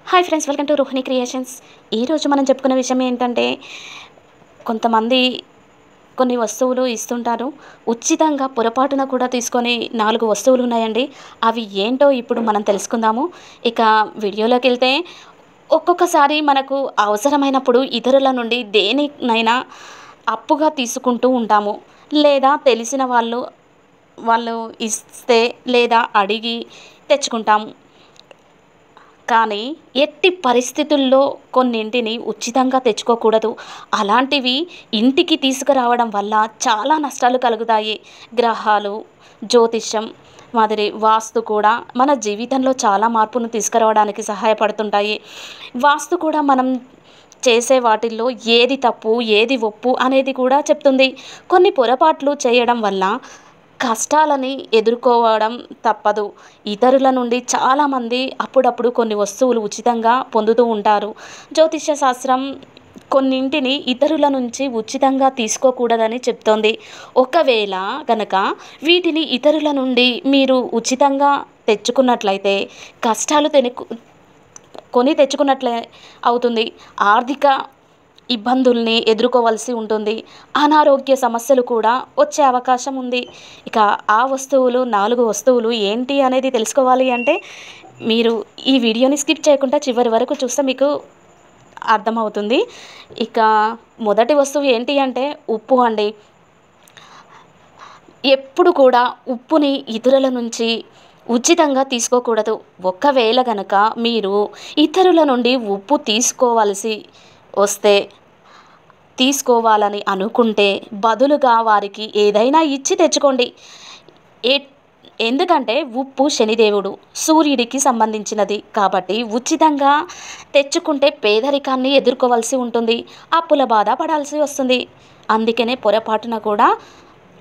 Hi friends, welcome to Rohini creations. ఈరోజు మనం చెప్పుకునే విషయం ఏంటంటే, కొంతమంది కొన్ని వస్తువులు ఇస్తుంటారు. ఉచితంగా పొరపాటున కూడా తీసుకొని 4 వస్తువులు ఉన్నాయండి. అవి ఏంటో ఇప్పుడు మనం తెలుసుకుందాము. ఇక వీడియోలోకి వెళ్తే, ఒక్కొక్కసారి మనకు అవసరమైనప్పుడు ఇతరుల నుండి దేనినైనా అప్పుగా తీసుకుంటూ ఉంటాము. లేదా తెలిసిన వాళ్ళు ఇస్తే లేదా అడిగి తెచ్చుకుంటాము. కానీ ఎట్టి పరిస్థితుల్లో కొన్నింటిని ఉచితంగా తెచ్చుకోకూడదు. అలాంటివి ఇంటికి తీసుకురావడం వల్ల చాలా నష్టాలు కలుగుతాయి. గ్రహాలు, జ్యోతిష్యం మాదిరి వాస్తు కూడా మన జీవితంలో చాలా మార్పును తీసుకురావడానికి సహాయపడుతుంటాయి. వాస్తు కూడా మనం చేసే వాటిల్లో ఏది తప్పు, ఏది ఒప్పు అనేది కూడా చెప్తుంది. కొన్ని పొరపాట్లు చేయడం వల్ల కష్టాలని ఎదుర్కోవడం తప్పదు. ఇతరుల నుండి చాలామంది అప్పుడప్పుడు కొన్ని వస్తువులు ఉచితంగా పొందుతూ ఉంటారు. జ్యోతిష్య శాస్త్రం కొన్నింటిని ఇతరుల నుంచి ఉచితంగా తీసుకోకూడదని చెప్తోంది. ఒకవేళ గనక వీటిని ఇతరుల నుండి మీరు ఉచితంగా తెచ్చుకున్నట్లయితే కష్టాలు కొని తెచ్చుకున్నట్లే అవుతుంది. ఆర్థిక ఇబ్బందుల్ని ఎదుర్కోవాల్సి ఉంటుంది. అనారోగ్య సమస్యలు కూడా వచ్చే అవకాశం ఉంది. ఇక ఆ వస్తువులు 4 వస్తువులు ఏంటి అనేది తెలుసుకోవాలి అంటే మీరు ఈ వీడియోని స్కిప్ చేయకుండా చివరి వరకు చూస్తే మీకు అర్థమవుతుంది. ఇక మొదటి వస్తువు ఏంటి అంటే ఉప్పు అండి. ఎప్పుడు కూడా ఉప్పుని ఇతరుల నుంచి ఉచితంగా తీసుకోకూడదు. ఒకవేళ గనక మీరు ఇతరుల నుండి ఉప్పు తీసుకోవాలని అనుకుంటే బదులుగా వారికి ఏదైనా ఇచ్చి తెచ్చుకోండి. ఏ ఎందుకంటే ఉప్పు శనిదేవుడు, సూర్యుడికి సంబంధించినది కాబట్టి ఉచితంగా తెచ్చుకుంటే పేదరికాన్ని ఎదుర్కోవాల్సి ఉంటుంది. అప్పుల బాధ పడాల్సి వస్తుంది. అందుకనే పొరపాటున కూడా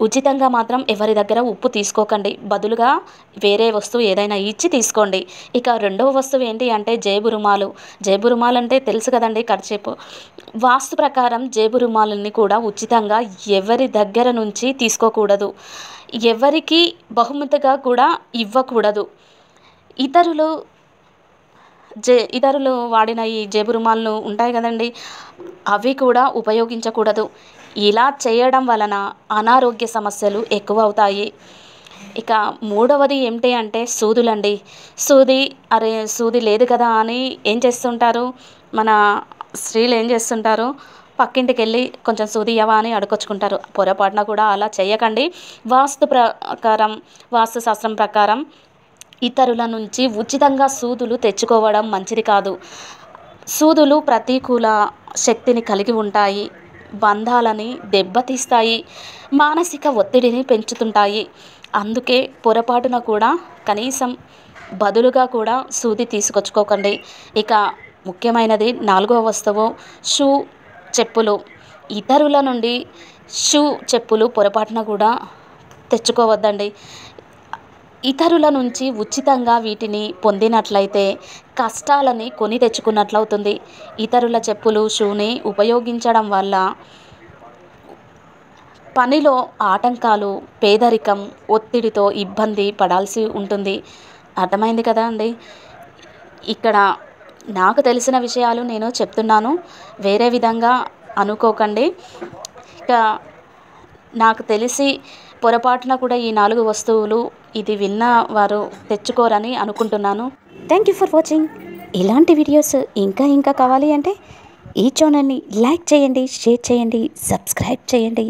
ఉచితంగా మాత్రం ఎవరి దగ్గర ఉప్పు తీసుకోకండి. బదులుగా వేరే వస్తువు ఏదైనా ఇచ్చి తీసుకోండి. ఇక రెండవ వస్తువు ఏంటి అంటే జేబు రుమాలు. జేబు రుమాలు అంటే తెలుసు కదండి, కర్చీపు. వాస్తు ప్రకారం జేబు రుమాలని కూడా ఉచితంగా ఎవరి దగ్గర నుంచి తీసుకోకూడదు. ఎవరికి బహుమతిగా కూడా ఇవ్వకూడదు. ఇతరులు వాడిన ఈ జేబు రుమాలు ఉంటాయి కదండి, అవి కూడా ఉపయోగించకూడదు. ఇలా చేయడం వలన అనారోగ్య సమస్యలు ఎక్కువ అవుతాయి. ఇక మూడవది ఏమిటి అంటే సూదులండి. సూది లేదు కదా అని ఏం చేస్తుంటారు, మన స్త్రీలు ఏం చేస్తుంటారు, పక్కింటికి వెళ్ళి కొంచెం సూది ఇవ్వవా అని అడుకొచ్చుకుంటారు. పొరపాటున కూడా అలా చేయకండి. వాస్తు శాస్త్రం ప్రకారం ఇతరుల నుంచి ఉచితంగా సూదులు తెచ్చుకోవడం మంచిది కాదు. సూదులు ప్రతికూల శక్తిని కలిగి ఉంటాయి. బంధాలని దెబ్బతీస్తాయి. మానసిక ఒత్తిడిని పెంచుతుంటాయి. అందుకే పొరపాటున కూడా కనీసం బదులుగా కూడా సూది తీసుకొచ్చుకోకండి. ఇక ముఖ్యమైనది 4వ వస్తువు చెప్పులు. ఇతరుల నుండి చెప్పులు పొరపాటున కూడా తెచ్చుకోవద్దండి. ఇతరుల నుంచి ఉచితంగా వీటిని పొందినట్లయితే కష్టాలని కొని తెచ్చుకున్నట్లవుతుంది. ఇతరుల చెప్పులు, షూని ఉపయోగించడం వల్ల పనిలో ఆటంకాలు, పేదరికం, ఒత్తిడితో ఇబ్బంది పడాల్సి ఉంటుంది. అర్థమైంది కదా అండి. ఇక్కడ నాకు తెలిసిన విషయాలు నేను చెప్తున్నాను, వేరే విధంగా అనుకోకండి. ఇక నాకు తెలిసి పొరపాటున కూడా ఈ 4 వస్తువులు ఇది విన్న వారు తెచ్చుకోరని అనుకుంటున్నాను. Thank you for watching. ఇలాంటి వీడియోస్ ఇంకా కావాలి అంటే ఈ ఛానల్ని లైక్ చేయండి, షేర్ చేయండి, సబ్స్క్రైబ్ చేయండి.